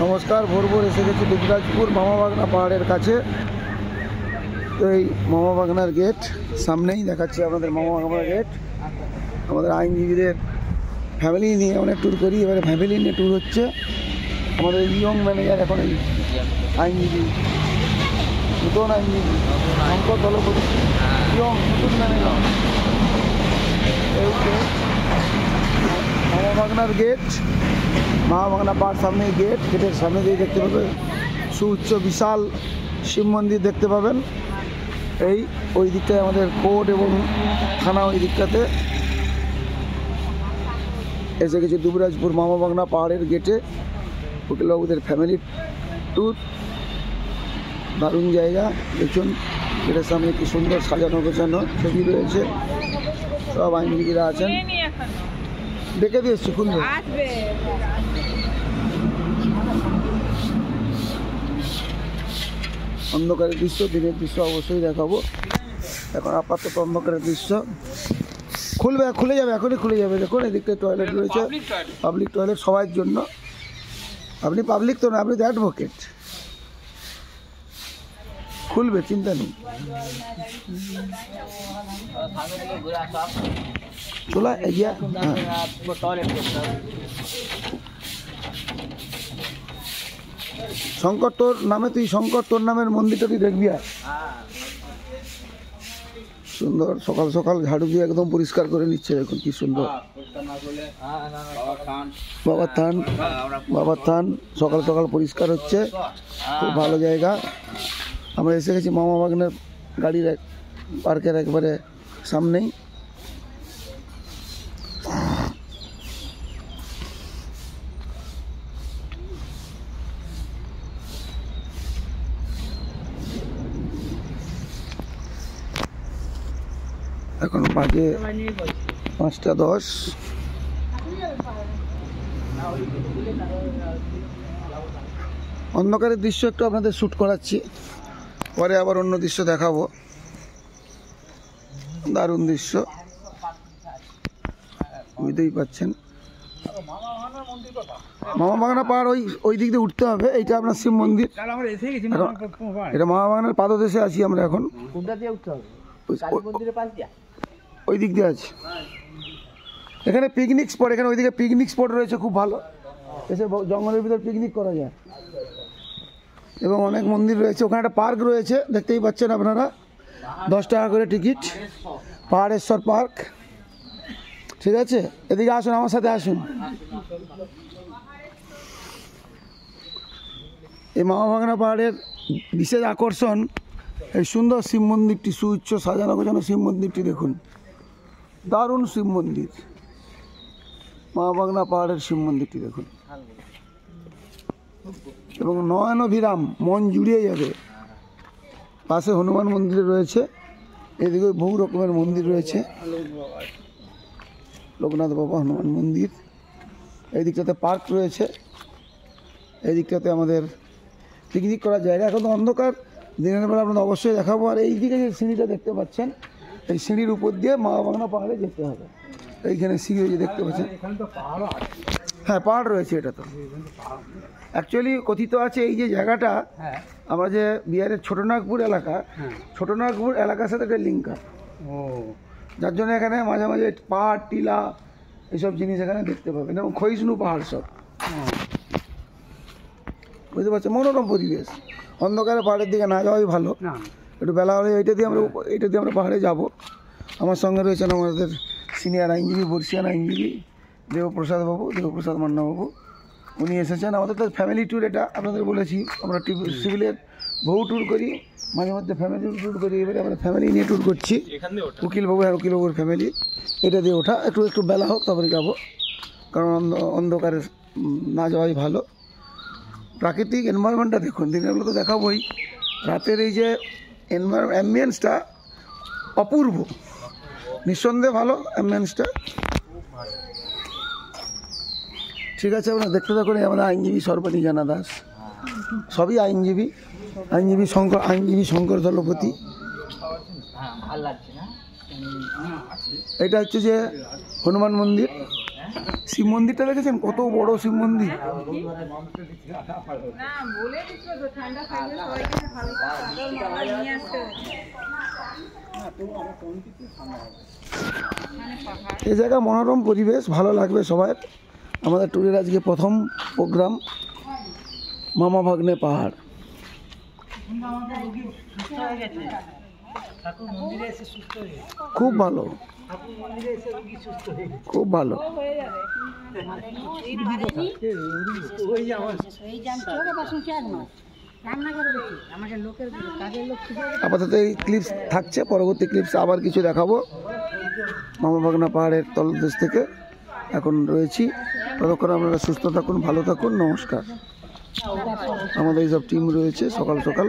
নমস্কার, ভোর ভোর এসে গেছি দুবরাজপুর মামাবাগনা পাহাড়ের কাছে। এই মামাবাগনার গেট সামনেই দেখাচ্ছি আপনাদের। মামাবাগনার গেট আমাদের আইনজীবীদের ফ্যামিলি নিয়ে অনেক ট্যুর করি, এবারে ফ্যামিলি নিয়ে ট্যুর হচ্ছে। আমাদের ইয়ং ম্যানেজার এখন এই আইনজীবী, নতুন আইনজীবী শঙ্কর দলপতি, ইয়ং নতুন ম্যানেজার। মামাবাগনার গেট, মামাবাগনা পাহাড় সামনে গেট, গেটের সামনে দিয়ে দেখতে পাবেন সুউচ্চ বিশাল শিব মন্দির দেখতে পাবেন। এই ওই দিকটায় আমাদের কোর্ট এবং থানা, ওই দিকটাতে এসে গেছে দুবরাজপুর মামাবাগনা পাহাড়ের গেটে। উকিলবাবুদের ফ্যামিলি ট্যুর, দারুণ জায়গা। দেখুন গেটের সামনে কি সুন্দর সাজানো গোছানো ছবি রয়েছে, সব আইনজীবীরা আছেন। ডেকে দিয়ে এসছি, খুলবে। অন্ধকারের দৃশ্য, দিনের দৃশ্য অবশ্যই দেখাবো। এখন আপাতত অন্ধকারের দৃশ্য। খুলবে, খুলে যাবে, এখনই খুলে যাবে। দেখুন এদিকটা টয়লেট রয়েছে, পাবলিক টয়লেট সবার জন্য। আপনি পাবলিক তো না, আপনি তো অ্যাডভোকেট। খুলবে, চিন্তা নেই। চলা এগিয়া। শঙ্কর তোর নামে, তুই শঙ্কর তোর নামের মন্দিরটা তুই দেখবি। আর সুন্দর সকাল সকাল ঝাড়ু দিয়ে একদম পরিষ্কার করে নিচ্ছে। দেখুন কি সুন্দর। বাবার থান সকাল সকাল পরিষ্কার হচ্ছে, খুব ভালো জায়গা। আমরা এসে গেছি মামাবাগনের গাড়ির পার্কের একবারে সামনেই। এখন বাজে 5:10। অন্ধকারের দৃশ্য একটু আপনাদের শ্যুট করাচ্ছি, পরে আবার অন্য দৃশ্য দেখাবো। দারুণ দৃশ্য, বুঝতেই পাচ্ছেন। মামাবাগনা পাহাড় ওই দিক দিয়ে উঠতে হবে। এইটা আপনার শিব মন্দির। এটা মামাবাগনার পাদদেশে আছি আমরা এখন। ওই দিক দিয়ে আছে। এখানে পিকনিক স্পট, এখানে ওইদিকে পিকনিক স্পট রয়েছে খুব ভালো। এসে জঙ্গলের ভিতর পিকনিক করা যায়। এবং অনেক মন্দির রয়েছে। ওখানে একটা পার্ক রয়েছে, দেখতেই পাচ্ছেন আপনারা। 10 টাকা করে টিকিট, পাহাড়েশ্বর পার্ক। ঠিক আছে, এদিকে আসুন, আমার সাথে আসুন। এই মামাবাগনা পাহাড়ের বিশেষ আকর্ষণ এই সুন্দর শিব মন্দিরটি, সুউচ্চ সাজানো গোছানো শিব মন্দিরটি দেখুন। দারুণ শিব মন্দির, মামাবাগনা পাহাড়ের শিব মন্দিরটি দেখুন। এবং নয়নাভিরাম, মন জুড়িয়ে যাবে। পাশে হনুমান মন্দির রয়েছে, এদিকে বহু রকমের মন্দির রয়েছে। লোকনাথ বাবা, হনুমান মন্দির। এই দিকটাতে পার্ক রয়েছে, এই দিকটাতে আমাদের পিকনিক করার জায়গা। এখন তো অন্ধকার, দিনের বেলা আপনাদের অবশ্যই দেখাবো। আর এই দিকে যে সিঁড়িটা দেখতে পাচ্ছেন, এই সিঁড়ির উপর দিয়ে মামাবাগনা পাহাড়ে যেতে হবে। এইখানে সিঁড়ি যে দেখতে পাচ্ছেন, হ্যাঁ পাহাড় রয়েছে। এটা তো অ্যাকচুয়ালি কথিত আছে এই যে জায়গাটা, আমরা যে বিহারের ছোটনাগপুর এলাকা, ছোটনাগপুর এলাকার সাথে একটা লিঙ্ক আছে, যার জন্য এখানে মাঝে মাঝে পাহাড়, টিলা, এইসব জিনিস এখানে দেখতে পাবেন। এবং ক্ষয়িষ্ণু পাহাড় সব, বুঝতে পারছেন। মনোরম পরিবেশ। অন্ধকারে পাহাড়ের দিকে না যাওয়াই ভালো। একটু বেলা হলে এইটা দিয়ে আমরা পাহাড়ে যাব। আমার সঙ্গে রয়েছেন আমাদের সিনিয়র আইনজীবী, বর্ষিয়ান আইনজীবী দেবপ্রসাদ বাবু, দেবপ্রসাদ মান্না বাবু। উনি এসেছেন। আমাদের তো ফ্যামিলি ট্যুর, এটা আপনাদের বলেছি। আমরা সিভিলের বহু ট্যুর করি, মাঝে মধ্যে ফ্যামিলি ট্যুর করি। এবারে আমরা ফ্যামিলি নিয়ে ট্যুর করছি। উকিলবাবু আর উকিলবাবুর ফ্যামিলি। এটা দিয়ে ওঠা, একটু বেলা হোক তারপরে যাবো, কারণ অন্ধকারে না যাওয়াই ভালো। প্রাকৃতিক এনভায়রনমেন্টটা দেখুন। দিনের বেলা তো দেখাবোই, রাতের এই যে অ্যাম্বিয়েন্সটা অপূর্ব, নিঃসন্দেহে ভালো অ্যাম্বিয়েন্সটা। ঠিক আছে, আপনারা দেখতে থাকুন। আমরা আইনজীবী সর্বাণী জানা দাস, সবই আইনজীবী শঙ্কর দলপতি। এটা হচ্ছে যে হনুমান মন্দির, শিব মন্দিরটা দেখেছেন কত বড় শিব মন্দির? এই জায়গা মনোরম পরিবেশ, ভালো লাগবে সবাই। আমাদের ট্যুরের আজকে প্রথম প্রোগ্রাম মামা ভাগ্নে পাহাড়। খুব ভালো, খুব ভালো। আপাতত এই ক্লিপস থাকছে, পরবর্তী ক্লিপস আবার কিছু দেখাবো মামা ভাগনা পাহাড়ের তলদেশ থেকে। এখন রয়েছি, ততক্ষণ আপনারা সুস্থ থাকুন, ভালো থাকুন, নমস্কার। আমাদের এইসব টিম রয়েছে সকাল সকাল।